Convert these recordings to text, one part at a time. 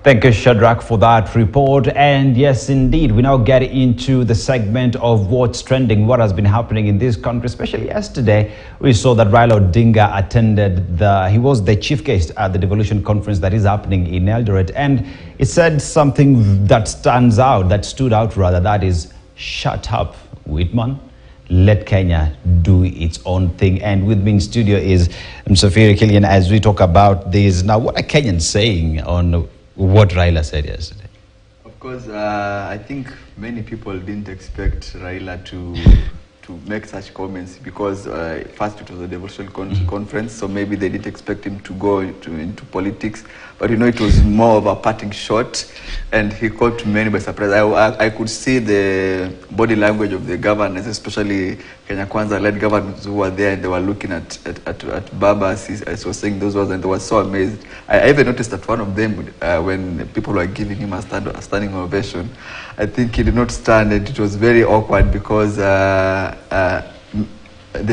Thank you, Shadrach, for that report. And yes, indeed, we now get into the segment of what's trending, what has been happening in this country. Especially yesterday, we saw that Raila Odinga attended he was the chief guest at the devolution conference that is happening in Eldoret. And it said something that stood out rather, that is, shut up, Whitman. Let Kenya do its own thing. And with me in studio is Msafiri Killian as we talk about this. Now, what are Kenyans saying on what Raila said yesterday? Of course, I think many people didn't expect Raila to make such comments because first it was a devolution conference, so maybe they didn't expect him to go into politics. But you know, it was more of a parting shot, and he caught many by surprise. I could see the body language of the governors, especially Kenya Kwanza-led governors who were there, and they were looking at Baba as he was saying those words, and they were so amazed. I even noticed that one of them, when people were giving him a standing ovation, I think he did not stand, and it was very awkward because the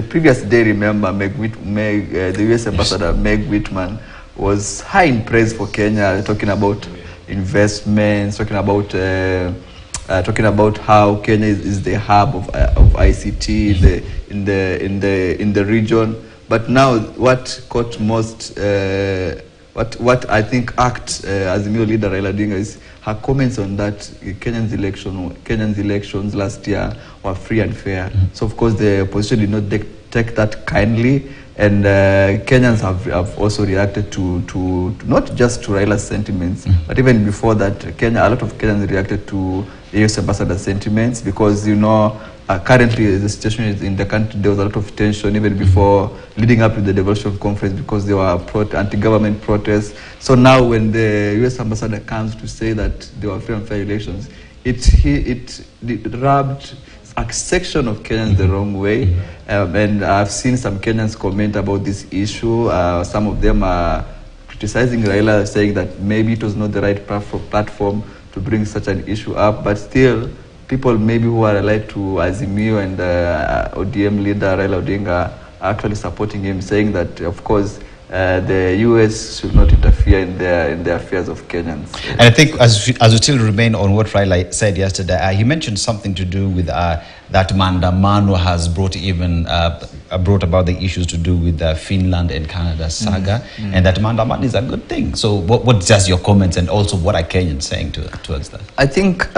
previous day, remember, the US Ambassador Meg Whitman was high in praise for Kenya, talking about investments, talking about how Kenya is the hub of ICT in the region. But now, what caught most, what I think as the leader Raila Odinga is her comments on that Kenyans elections last year were free and fair. So of course the opposition did not take that kindly, and Kenyans have also reacted to not just to Raila's sentiments, but even before that, a lot of Kenyans reacted to the US Ambassador's sentiments because, you know, currently the situation is in the country, there was a lot of tension even before leading up to the devolution conference because there were anti-government protests. So now when the US Ambassador comes to say that there were free and fair elections, it rubbed a section of Kenyans the wrong way. And I've seen some Kenyans comment about this issue. Some of them are criticizing Raila, saying that maybe it was not the right platform to bring such an issue up, but still, people maybe who are allied to Azimio and ODM leader Raila Odinga are actually supporting him, saying that, of course, the US should not interfere in the affairs of Kenyans. And I think as we still remain on what Raila said yesterday, he mentioned something to do with that Mandamano has brought about the issues to do with the Finland and Canada saga, and that Mandamano is a good thing. So what's just your comments, and also what are Kenyans saying towards that? I think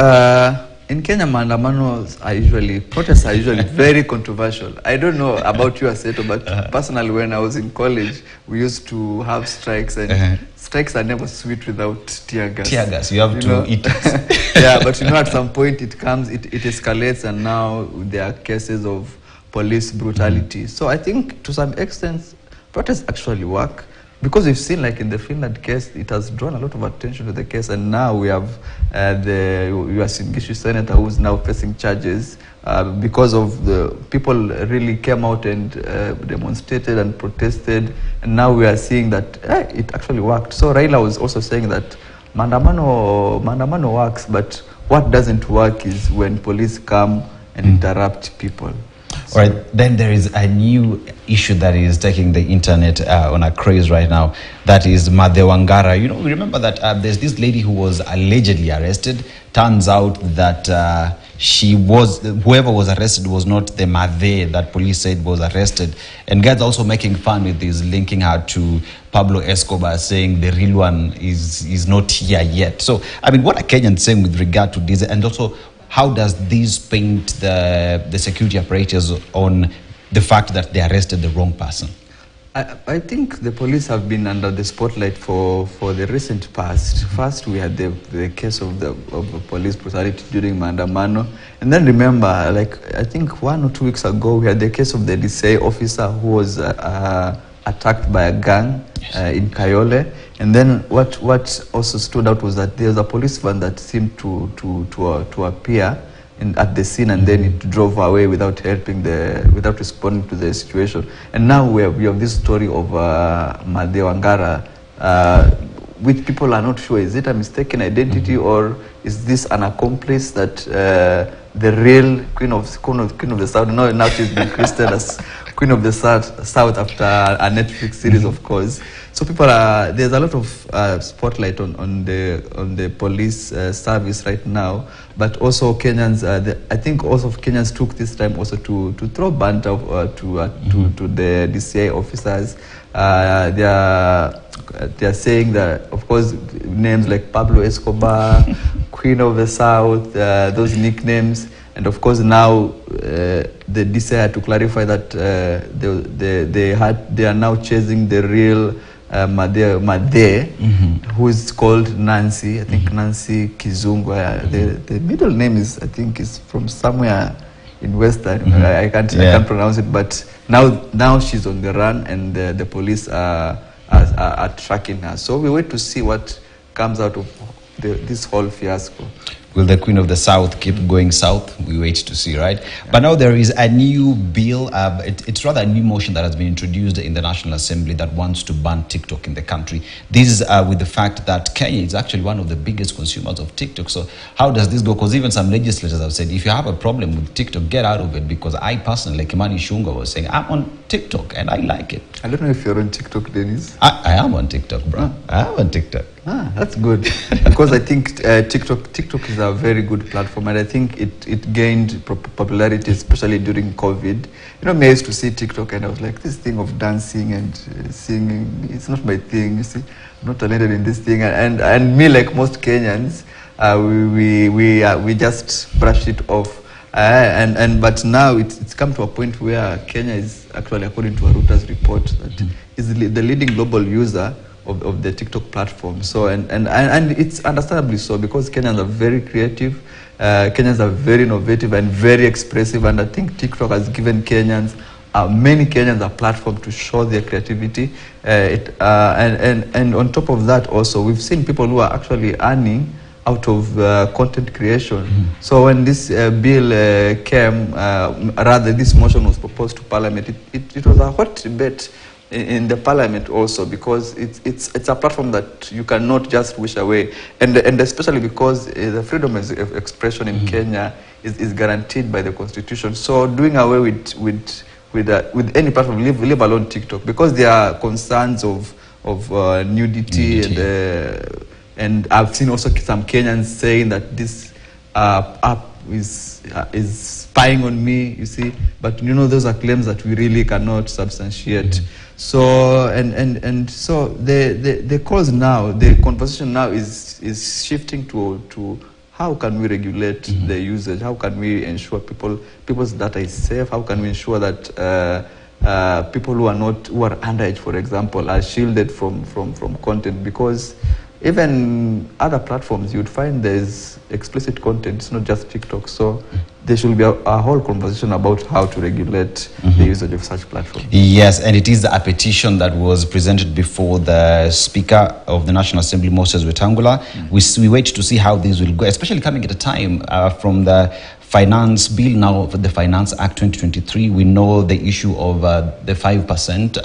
in Kenya, protests are usually very controversial. I don't know about you, Aseto, but personally, when I was in college, we used to have strikes, and strikes are never sweet without tear gas. Tear gas, you have to eat it. Yeah, but you know, at some point it escalates, and now there are cases of police brutality. So I think to some extent, protests actually work. Because we've seen, like in the Finland case, it has drawn a lot of attention to the case, and now we have the US senator who's now facing charges because of the people really came out and demonstrated and protested, and now we are seeing that it actually worked. So Raila was also saying that Mandamano works, but what doesn't work is when police come and interrupt people. All right, then there is a new issue that is taking the internet on a craze right now. That is Madhe Wangara. You know, we remember that there's this lady who was allegedly arrested. Turns out that whoever was arrested was not the Madhe that police said was arrested. And guys also making fun with this, linking her to Pablo Escobar, saying the real one is not here yet. So, I mean, what are Kenyans saying with regard to this? And also, how does this paint the security apparatus on the fact that they arrested the wrong person? I think the police have been under the spotlight for the recent past. First, we had the case of the police brutality during Mandamano. And then remember, like, I think 1 or 2 weeks ago, we had the case of the DCI officer who was attacked by a gang in Kayole. And then what also stood out was that there was a police van that seemed to appear at the scene, and then it drove away without responding to the situation. And now we have this story of Madhe Wangara, which people are not sure, is it a mistaken identity or is this an accomplice that the real queen of the south, now she's been christened as Queen of the South after a Netflix series, of course. So there's a lot of spotlight on the police service right now, but also Kenyans. I think also Kenyans took this time also to throw banter to the DCI officers. They are saying that, of course, names like Pablo Escobar, Queen of the South, those nicknames. And of course now the DCI had to clarify that they are now chasing the real Made, who is called Nancy. I think Nancy Kizungu. The middle name is, I think, is from somewhere in Western. I can't pronounce it. But now she's on the run, and the police are tracking her. So we wait to see what comes out of this whole fiasco. Will the Queen of the South keep going south? We wait to see, right? Yeah. But now there is a new bill. It's rather a new motion that has been introduced in the National Assembly that wants to ban TikTok in the country. This is with the fact that Kenya is actually one of the biggest consumers of TikTok. So how does this go? Because even some legislators have said, if you have a problem with TikTok, get out of it. Because I personally, like Imani Shunga was saying, I'm on TikTok and I like it. I don't know if you're on TikTok, Dennis. I am on TikTok, bro. I am on TikTok. That's good. Because I think TikTok is a very good platform, and I think it gained popularity, especially during COVID. You know, me, I used to see TikTok and I was like, this thing of dancing and singing, it's not my thing, you see. I'm not talented in this thing. And me, like most Kenyans, we just brushed it off. But now it's come to a point where Kenya is actually, according to a Reuters report, that is the leading global user of the TikTok platform. So and it's understandably so, because Kenyans are very creative, Kenyans are very innovative and very expressive, and I think TikTok has given Kenyans, many Kenyans, a platform to show their creativity. And on top of that, also we've seen people who are actually earning out of content creation. So when this bill came, rather this motion was proposed to Parliament, it was a hot debate in the Parliament also, because it's a platform that you cannot just wish away, and especially because the freedom of expression in Kenya is guaranteed by the Constitution. So doing away with any platform, leave alone TikTok, because there are concerns of nudity. And I've seen also some Kenyans saying that this app is spying on me, you see. But you know, those are claims that we really cannot substantiate. So so the cause now, the conversation now is shifting to how can we regulate the usage? How can we ensure people's data is safe? How can we ensure that people who are underage, for example, are shielded from content? Because even other platforms, you'd find there's explicit content. It's not just TikTok. So there should be a whole conversation about how to regulate the usage of such platforms. Yes, and it is a petition that was presented before the Speaker of the National Assembly, Moses Wetangula. We wait to see how this will go, especially coming at a time from the Finance Bill, now for the Finance Act 2023. We know the issue of the 5%